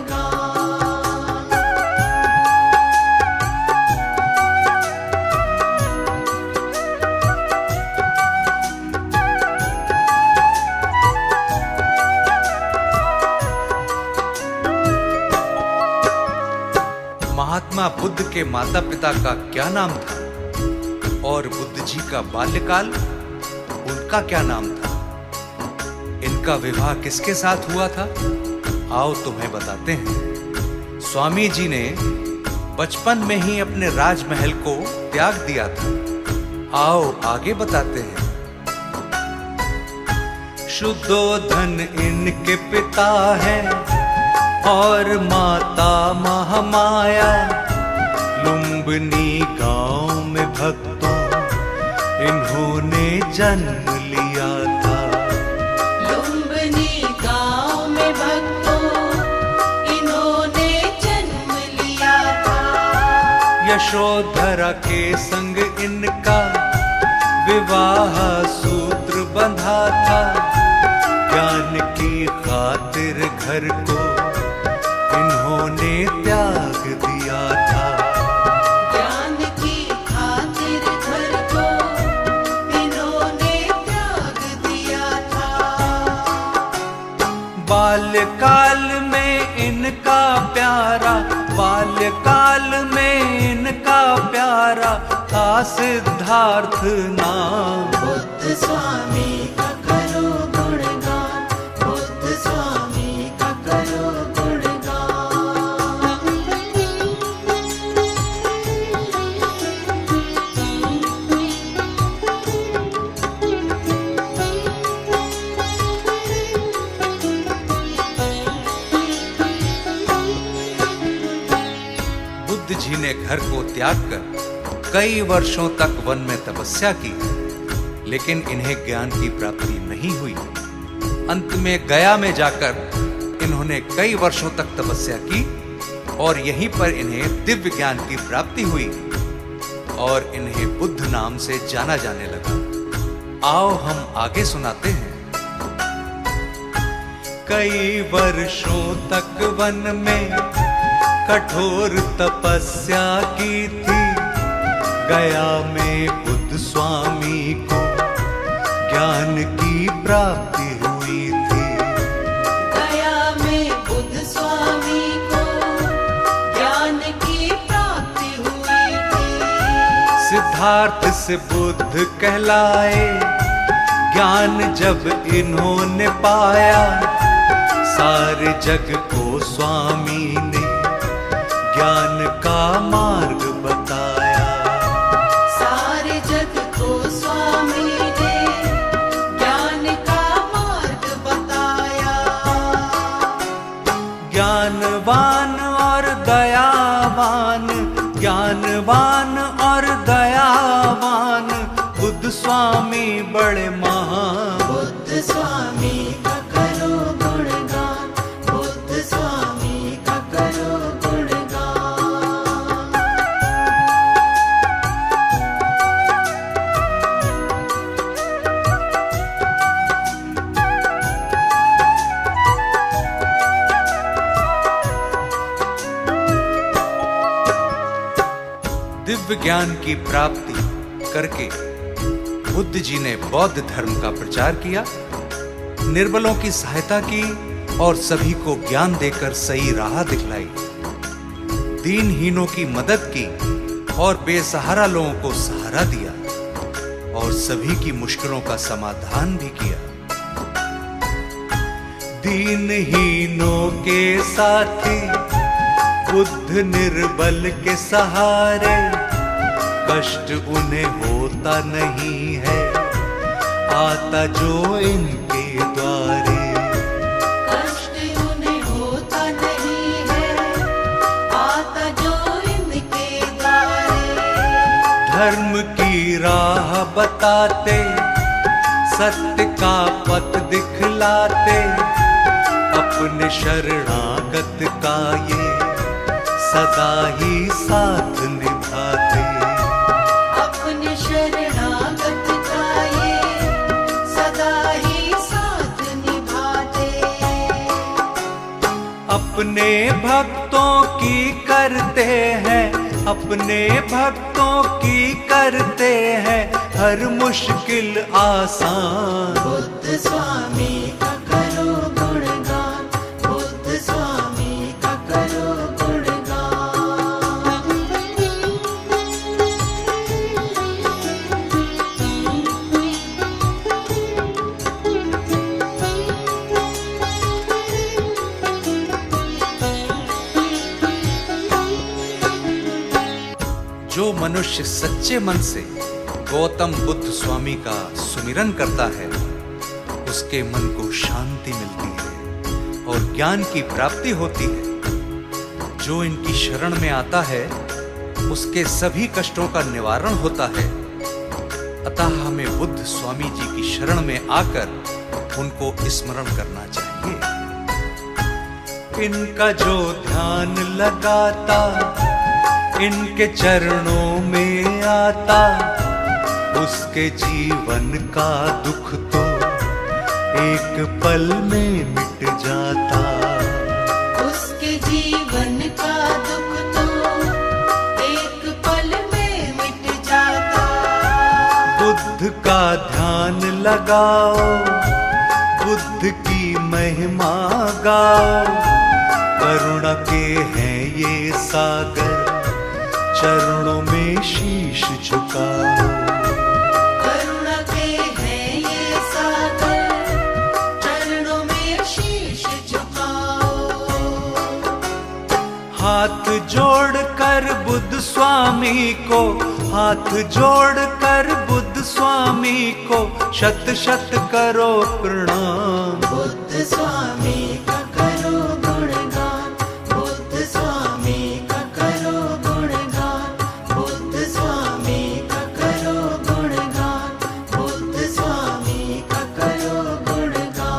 महात्मा बुद्ध के माता पिता का क्या नाम था और बुद्ध जी का बाल्यकाल, उनका क्या नाम था? इनका विवाह किसके साथ हुआ था? आओ तुम्हें बताते हैं। स्वामी जी ने बचपन में ही अपने राजमहल को त्याग दिया था। आओ आगे बताते हैं। शुद्धोधन इनके पिता हैं और माता महामाया, लुम्बिनी गांव में भक्तों इन्होंने जन्म लिया था। लुम्बिनी गांव में भक्तों इन्होंने जन्म लिया था। यशोधरा के संग इनका विवाह सूत्र बंधा था। ज्ञान की खातिर घर को इन्होंने त्याग दिया था। ज्ञान की खातिर घर को इन्होंने त्याग दिया था। बाल्यकाल में इनका प्यारा, बाल्यकाल में इनका प्यारा था सिद्धार्थ नाम। बुद्ध स्वामी का करो गुणगान, बुद्ध स्वामी का करो गुणगान। बुद्ध जी ने घर को त्याग कर कई वर्षों तक वन में तपस्या की, लेकिन इन्हें ज्ञान की प्राप्ति नहीं हुई। अंत में गया में जाकर इन्होंने कई वर्षों तक तपस्या की और यहीं पर इन्हें दिव्य ज्ञान की प्राप्ति हुई और इन्हें बुद्ध नाम से जाना जाने लगा। आओ हम आगे सुनाते हैं। कई वर्षों तक वन में कठोर तपस्या की थी। गया में बुद्ध स्वामी को ज्ञान की प्राप्ति हुई थी। गया में बुद्ध स्वामी को ज्ञान की प्राप्ति हुई थी। सिद्धार्थ से बुद्ध कहलाए, ज्ञान जब इन्होंने पाया, सारे जग को स्वामी ने ज्ञान का मार्ग बताया। सारे जग को स्वामी ने ज्ञान का मार्ग बताया। ज्ञानवान और दयावान, ज्ञानवान और दयावान बुद्ध स्वामी बड़े महान। बुद्ध स्वामी का करो गुणगान, बुद्ध स्वामी का करो गुणगान। दिव्य ज्ञान की प्राप्ति करके बुद्ध जी ने बौद्ध धर्म का प्रचार किया, निर्बलों की सहायता की और सभी को ज्ञान देकर सही राह दिखलाई। दीनहीनों की मदद की और बेसहारा लोगों को सहारा दिया और सभी की मुश्किलों का समाधान भी किया। दीनहीनों के साथी बुद्ध निर्बल के सहारे, कष्ट उन्हें होता नहीं है आता जो इनके द्वारे। कष्ट उन्हें होता नहीं है आता जो इनके द्वारे। धर्म की राह बताते, सत्य का पथ दिखलाते, अपने शरणागत का ये सदा ही साथ निभाते। अपने शरणागत का ये सदा ही साथ निभाते। अपने भक्तों की करते हैं, अपने भक्तों की करते हैं हर मुश्किल आसान। बुद्ध स्वामी का करो गुणगान, बुद्ध स्वामी का करो गुणगान। जो मनुष्य सच्चे मन से गौतम बुद्ध स्वामी का सुमिरन करता है, उसके मन को शांति मिलती है और ज्ञान की प्राप्ति होती है। जो इनकी शरण में आता है, उसके सभी कष्टों का निवारण होता है। अतः हमें बुद्ध स्वामी जी की शरण में आकर उनको स्मरण करना चाहिए। इनका जो ध्यान लगाता, इनके चरणों में आता, उसके जीवन का दुख तो एक पल में मिट जाता। उसके जीवन का दुख तो एक पल में मिट जाता। बुद्ध का ध्यान लगाओ, बुद्ध की महिमा गाओ। करुणा के हैं ये सागर, चरणों में शीश झुकाओ। करुणा के हैं ये सागर, चरणों में शीश झुकाओ। हाथ जोड़ कर बुद्ध स्वामी को, हाथ जोड़ कर बुद्ध स्वामी को शत शत करो प्रणाम। बुद्ध स्वामी का करो गुणगान, बुद्ध स्वामी का करो गुणगान, बुद्ध स्वामी का करो गुणगान, बुद्ध स्वामी का करो गुणगान।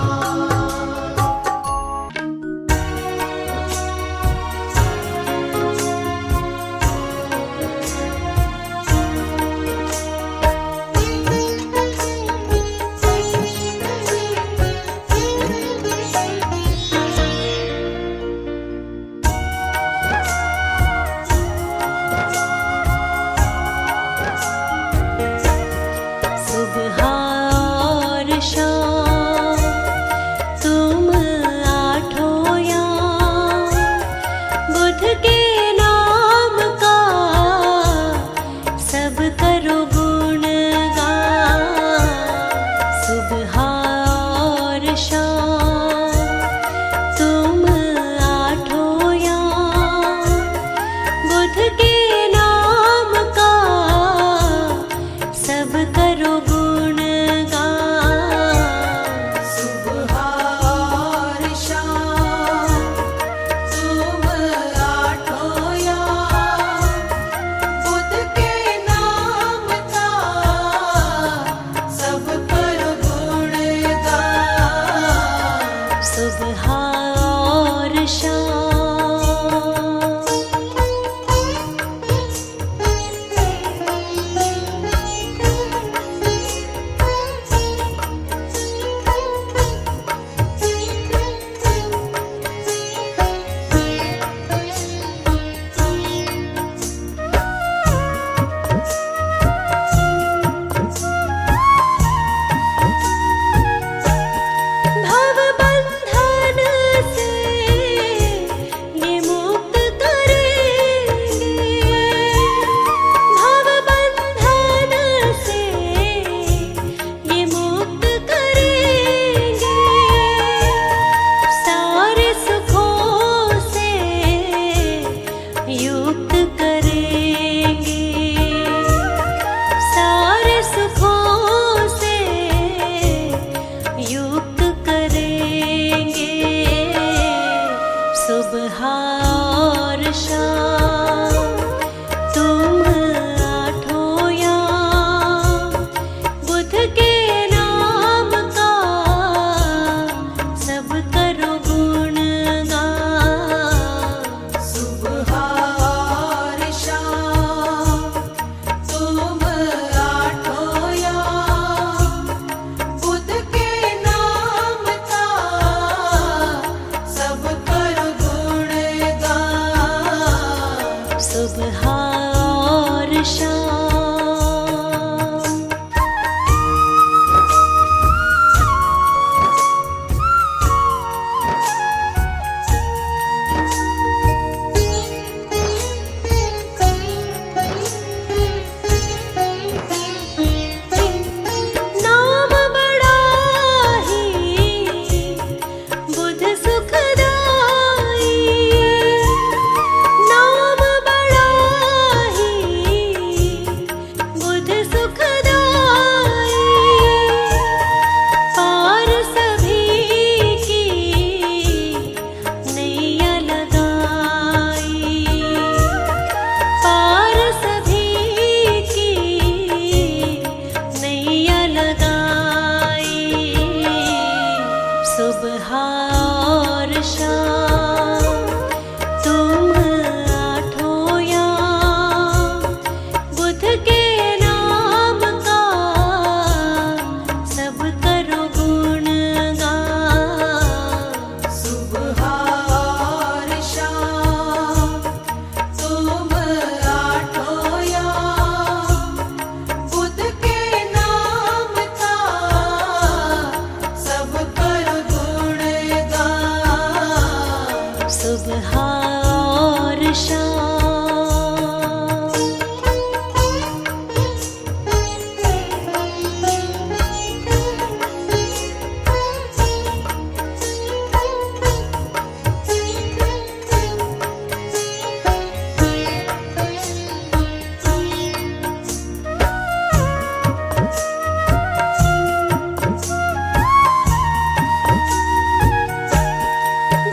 सुबह और शाम तुम आठों याम बुध के नाम का सब करो गुणगान। सुबह और शाम तुम आठों याम बुध के नाम का सब कर गुणगान। सुबह और शाम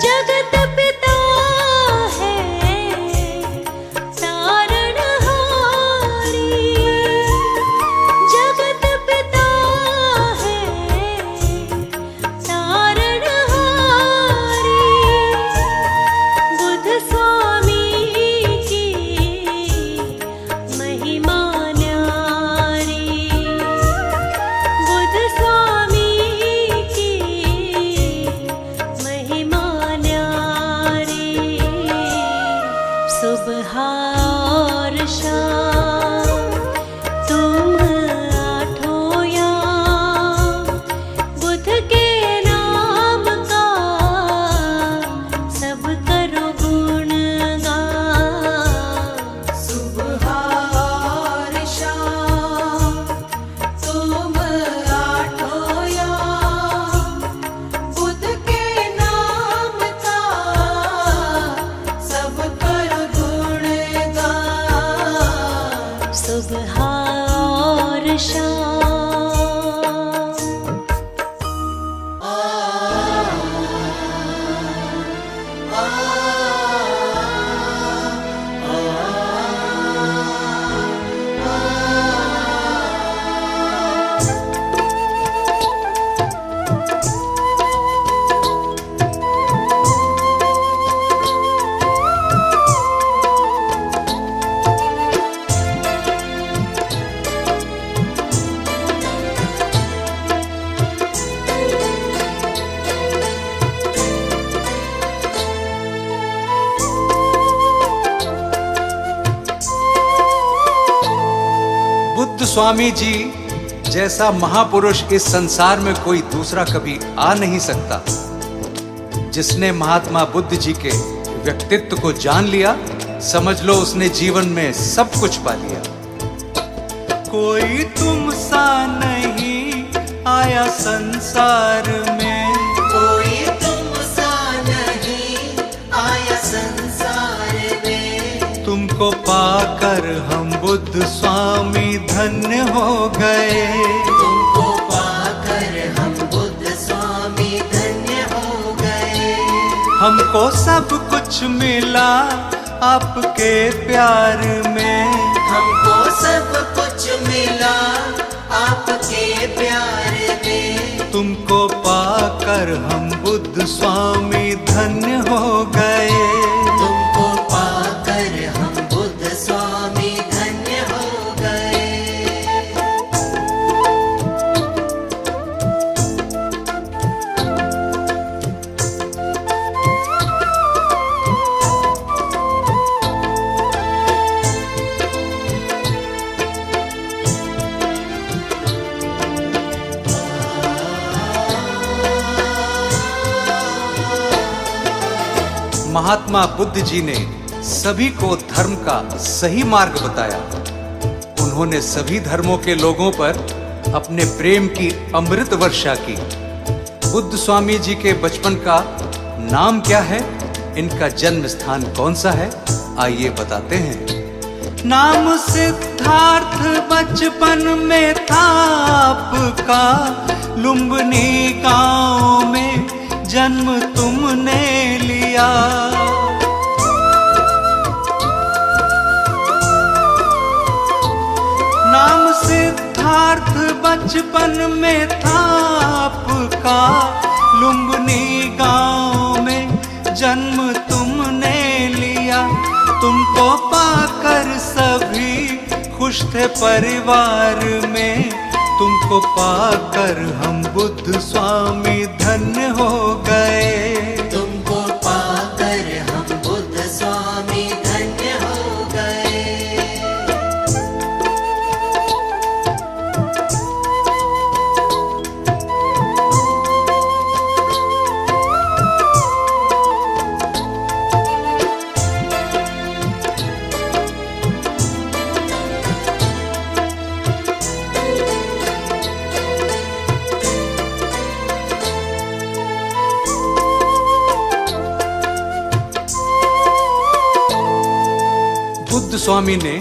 जगत पिता है तारणहारी। जगत पिता है तारणहारी। बुध स्वामी की महिमा न्यारी। बुध स्वामी की महिमा न्यारी। सुबह और शाम तुम आठों याम बुध के नाम का सब करो गुणगान। सुबह और शाम तुम आठों याम बुध के नाम का सब कर गुणगान। सुबह और शाम बुद्ध स्वामी जी जैसा महापुरुष इस संसार में कोई दूसरा कभी आ नहीं सकता। जिसने महात्मा बुद्ध जी के व्यक्तित्व को जान लिया, समझ लो उसने जीवन में सब कुछ पा लिया। कोई तुम सा नहीं आया संसार में, कोई तुम सा नहीं आया संसार में। तुमको पाकर हम बुद्ध स्वामी धन्य हो गए। तुमको पाकर हम बुद्ध स्वामी धन्य हो गए। हमको सब कुछ मिला आपके प्यार में। हमको सब कुछ मिला आपके प्यार में। तुमको पाकर हम बुद्ध स्वामी धन्य हो गए। तुमको पाकर हम बुद्ध स्वामी धन्य हो गए। महात्मा बुद्ध जी ने सभी को धर्म का सही मार्ग बताया। उन्होंने सभी धर्मों के लोगों पर अपने प्रेम की अमृत वर्षा की। बुद्ध स्वामी जी के बचपन का नाम क्या है, इनका जन्म स्थान कौन सा है, आइए बताते हैं। नाम सिद्धार्थ बचपन में था आपका, लुम्बिनी गांव में जन्म तुमने लिया। नाम सिद्धार्थ बचपन में था आपका, लुम्बिनी गांव में जन्म तुमने लिया, तुमको पाकर सभी खुश थे परिवार में, तुमको पाकर हम बुद्ध स्वामी धन्य हो गए। तुमको पाकर हम बुद्ध स्वामी धन्य हो गए। बुद्ध स्वामी ने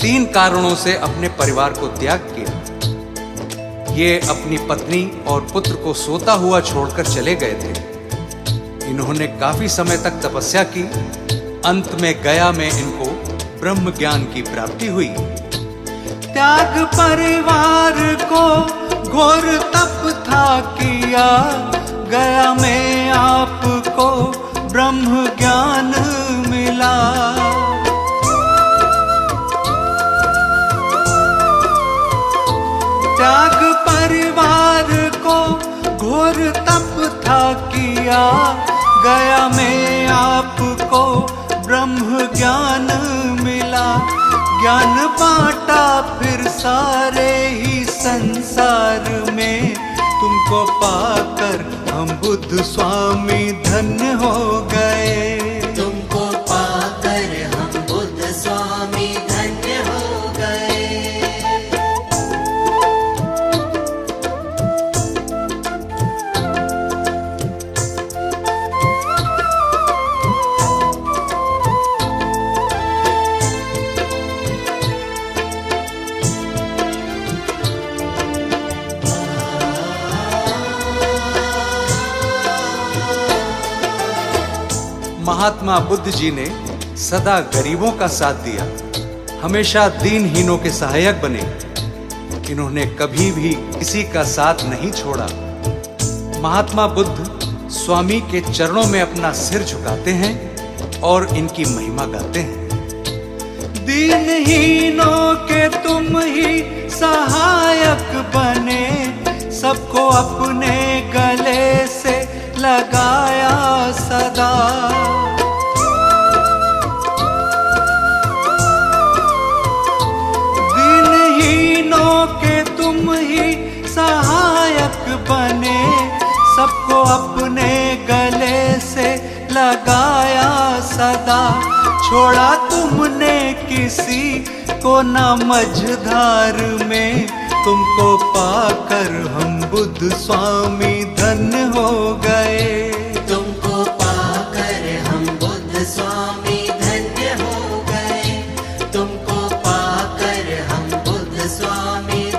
3 कारणों से अपने परिवार को त्याग किया। ये अपनी पत्नी और पुत्र को सोता हुआ छोड़कर चले गए थे। इन्होंने काफी समय तक तपस्या की। अंत में गया में इनको ब्रह्म ज्ञान की प्राप्ति हुई। त्याग परिवार को घोर तप था किया, गया में आपको ब्रह्म ज्ञान मिला। त्याग परिवार को घोर तप था किया, गया में आपको ब्रह्म ज्ञान मिला। ज्ञान बांटा फिर सारे ही संसार में, तुमको पाकर हम बुद्ध स्वामी धन्य हो गए। तुमको पाकर हम बुद्ध स्वामी धन्य हो गए। महात्मा बुद्ध जी ने सदा गरीबों का साथ दिया, हमेशा दीनहीनों के सहायक बने। इन्होंने कभी भी किसी का साथ नहीं छोड़ा। महात्मा बुद्ध स्वामी के चरणों में अपना सिर झुकाते हैं और इनकी महिमा गाते हैं। दीनहीनों के तुम ही सहायक बने, सबको अपने गले से लगाया सदा। दीनहीनों के तुम ही सहायक बने, सबको अपने गले से लगाया सदा। छोड़ा तुमने किसी को न मझधार में, तुमको पाकर हम बुद्ध स्वामी धन्य हो गए। तुमको पाकर हम बुद्ध स्वामी धन्य हो गए। तुमको पाकर हम बुद्ध स्वामी